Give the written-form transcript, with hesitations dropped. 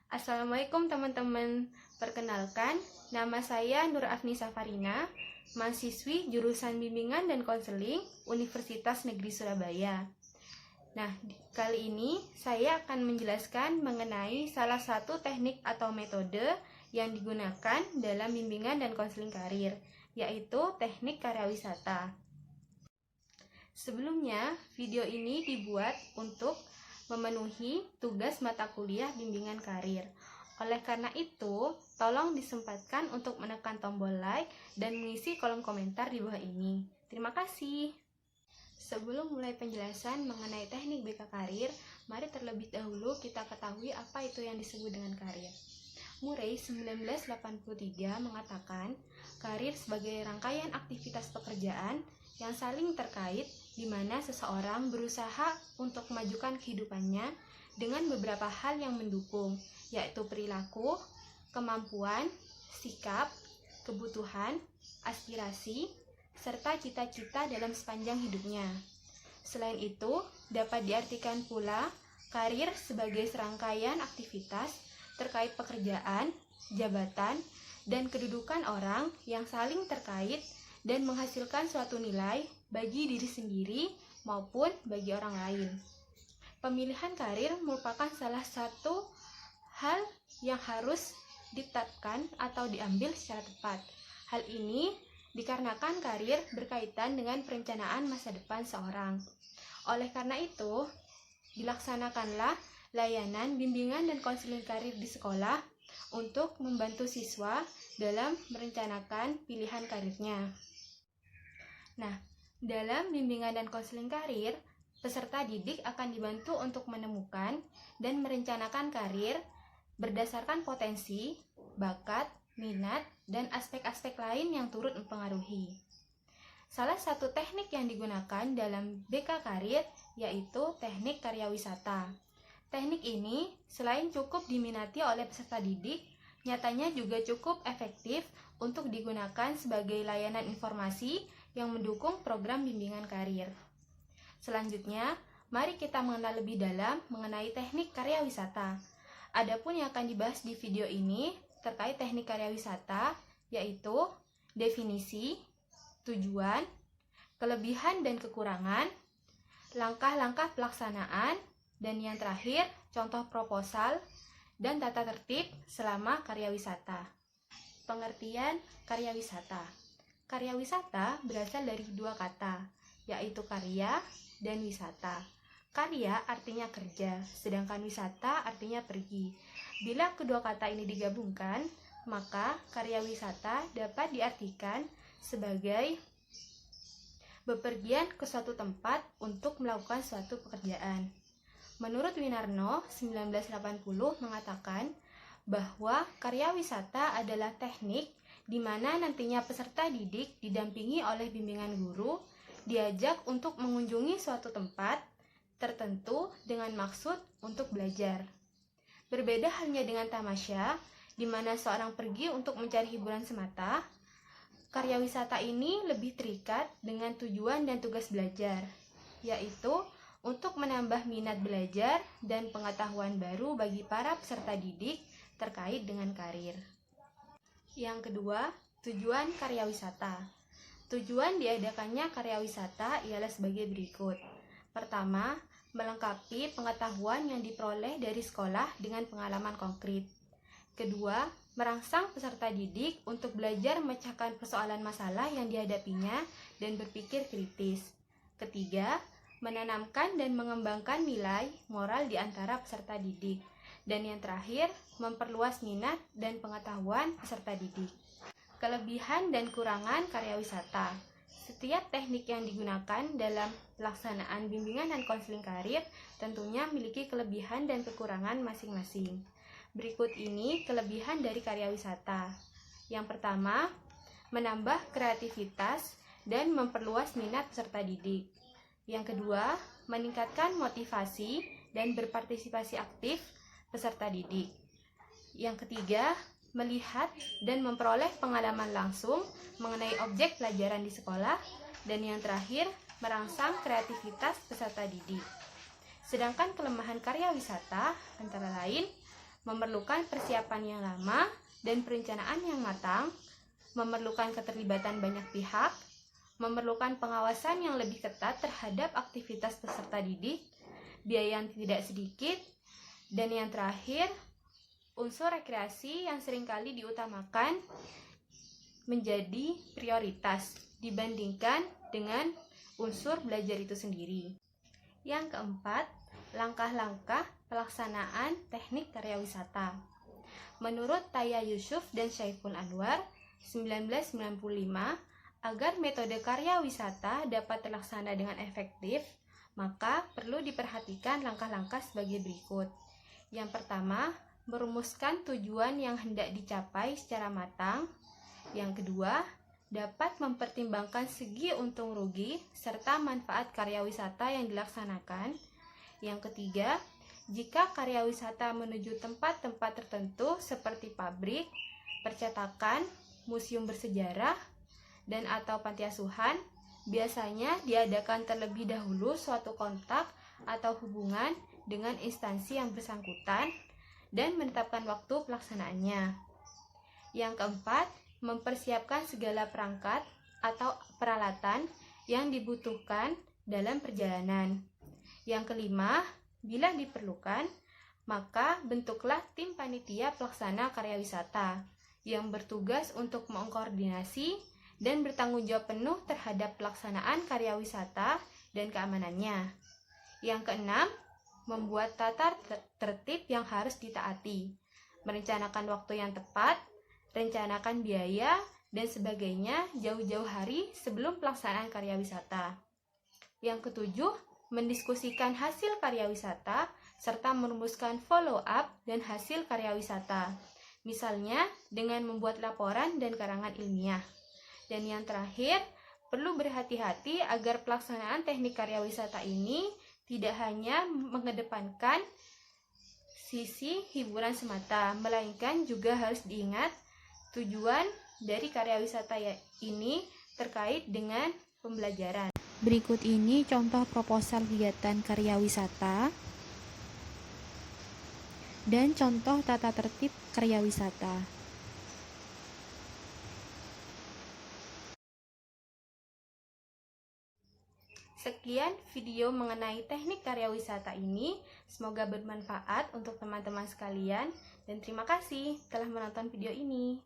Assalamualaikum teman-teman. Perkenalkan, nama saya Nur Afni Safarina, mahasiswi jurusan Bimbingan dan Konseling Universitas Negeri Surabaya. Nah, kali ini saya akan menjelaskan mengenai salah satu teknik atau metode yang digunakan dalam bimbingan dan konseling karir, yaitu teknik karya wisata. Sebelumnya, video ini dibuat untuk memenuhi tugas mata kuliah bimbingan karir. Oleh karena itu, tolong disempatkan untuk menekan tombol like dan mengisi kolom komentar di bawah ini. Terima kasih. Sebelum mulai penjelasan mengenai teknik BK Karir, mari terlebih dahulu kita ketahui apa itu yang disebut dengan karir. Murray 1983 mengatakan, karir sebagai rangkaian aktivitas pekerjaan yang saling terkait di mana seseorang berusaha untuk memajukan kehidupannya dengan beberapa hal yang mendukung, yaitu perilaku, kemampuan, sikap, kebutuhan, aspirasi, serta cita-cita dalam sepanjang hidupnya. Selain itu, dapat diartikan pula karir sebagai serangkaian aktivitas terkait pekerjaan, jabatan, dan kedudukan orang yang saling terkait dan menghasilkan suatu nilai bagi diri sendiri maupun bagi orang lain. Pemilihan karir merupakan salah satu hal yang harus ditetapkan atau diambil secara tepat. Hal ini dikarenakan karir berkaitan dengan perencanaan masa depan seorang. Oleh karena itu, dilaksanakanlah layanan bimbingan dan konseling karir di sekolah untuk membantu siswa dalam merencanakan pilihan karirnya. Nah, dalam bimbingan dan konseling karir, peserta didik akan dibantu untuk menemukan dan merencanakan karir berdasarkan potensi, bakat, minat, dan aspek-aspek lain yang turut mempengaruhi. Salah satu teknik yang digunakan dalam BK Karir yaitu teknik karya wisata. Teknik ini selain cukup diminati oleh peserta didik, nyatanya juga cukup efektif untuk digunakan sebagai layanan informasi yang mendukung program bimbingan karir. Selanjutnya, mari kita mengenal lebih dalam mengenai teknik karya wisata. Adapun yang akan dibahas di video ini terkait teknik karya wisata, yaitu definisi, tujuan, kelebihan dan kekurangan, langkah-langkah pelaksanaan, dan yang terakhir, contoh proposal dan tata tertib selama karya wisata. Pengertian karya wisata. Karya wisata berasal dari dua kata, yaitu karya dan wisata. Karya artinya kerja, sedangkan wisata artinya pergi. Bila kedua kata ini digabungkan, maka karya wisata dapat diartikan sebagai bepergian ke suatu tempat untuk melakukan suatu pekerjaan. Menurut Winarno 1980 mengatakan bahwa karya wisata adalah teknik di mana nantinya peserta didik didampingi oleh bimbingan guru diajak untuk mengunjungi suatu tempat tertentu dengan maksud untuk belajar. Berbeda halnya dengan tamasya, di mana seorang pergi untuk mencari hiburan semata, karya wisata ini lebih terikat dengan tujuan dan tugas belajar, yaitu untuk menambah minat belajar dan pengetahuan baru bagi para peserta didik terkait dengan karir. Yang kedua, tujuan karya wisata. Tujuan diadakannya karya wisata ialah sebagai berikut. Pertama, melengkapi pengetahuan yang diperoleh dari sekolah dengan pengalaman konkret. Kedua, merangsang peserta didik untuk belajar memecahkan persoalan masalah yang dihadapinya dan berpikir kritis. Ketiga, menanamkan dan mengembangkan nilai moral di antara peserta didik. Dan yang terakhir, memperluas minat dan pengetahuan peserta didik. Kelebihan dan kurangan karya wisata. Setiap teknik yang digunakan dalam pelaksanaan bimbingan dan konseling karir tentunya memiliki kelebihan dan kekurangan masing-masing. Berikut ini kelebihan dari karya wisata. Yang pertama, menambah kreativitas dan memperluas minat peserta didik. Yang kedua, meningkatkan motivasi dan berpartisipasi aktif peserta didik. Yang ketiga, melihat dan memperoleh pengalaman langsung mengenai objek pelajaran di sekolah. Dan yang terakhir, merangsang kreativitas peserta didik. Sedangkan kelemahan karya wisata antara lain memerlukan persiapan yang lama dan perencanaan yang matang, memerlukan keterlibatan banyak pihak, memerlukan pengawasan yang lebih ketat terhadap aktivitas peserta didik, biaya yang tidak sedikit, dan yang terakhir, unsur rekreasi yang seringkali diutamakan menjadi prioritas dibandingkan dengan unsur belajar itu sendiri. Yang keempat, langkah-langkah pelaksanaan teknik karya wisata. Menurut Taya Yusuf dan Syaiful Anwar, 1995, agar metode karya wisata dapat terlaksana dengan efektif, maka perlu diperhatikan langkah-langkah sebagai berikut. Yang pertama, merumuskan tujuan yang hendak dicapai secara matang. Yang kedua, dapat mempertimbangkan segi untung rugi serta manfaat karya wisata yang dilaksanakan. Yang ketiga, jika karya wisata menuju tempat-tempat tertentu seperti pabrik, percetakan, museum bersejarah, dan atau panti asuhan, biasanya diadakan terlebih dahulu suatu kontak atau hubungan dengan instansi yang bersangkutan dan menetapkan waktu pelaksanaannya. Yang keempat, mempersiapkan segala perangkat atau peralatan yang dibutuhkan dalam perjalanan. Yang kelima, bila diperlukan, maka bentuklah tim panitia pelaksana karya wisata yang bertugas untuk mengkoordinasi dan bertanggung jawab penuh terhadap pelaksanaan karya wisata dan keamanannya. Yang keenam, membuat tata tertib yang harus ditaati, merencanakan waktu yang tepat, rencanakan biaya, dan sebagainya jauh-jauh hari sebelum pelaksanaan karya wisata. Yang ketujuh, mendiskusikan hasil karya wisata, serta merumuskan follow-up dan hasil karya wisata. Misalnya, dengan membuat laporan dan karangan ilmiah. Dan yang terakhir, perlu berhati-hati agar pelaksanaan teknik karya wisata ini tidak hanya mengedepankan sisi hiburan semata, melainkan juga harus diingat tujuan dari karya wisata ini terkait dengan pembelajaran. Berikut ini contoh proposal kegiatan karya wisata dan contoh tata tertib karya wisata. Sekian video mengenai teknik karya wisata ini. Semoga bermanfaat untuk teman-teman sekalian dan terima kasih telah menonton video ini.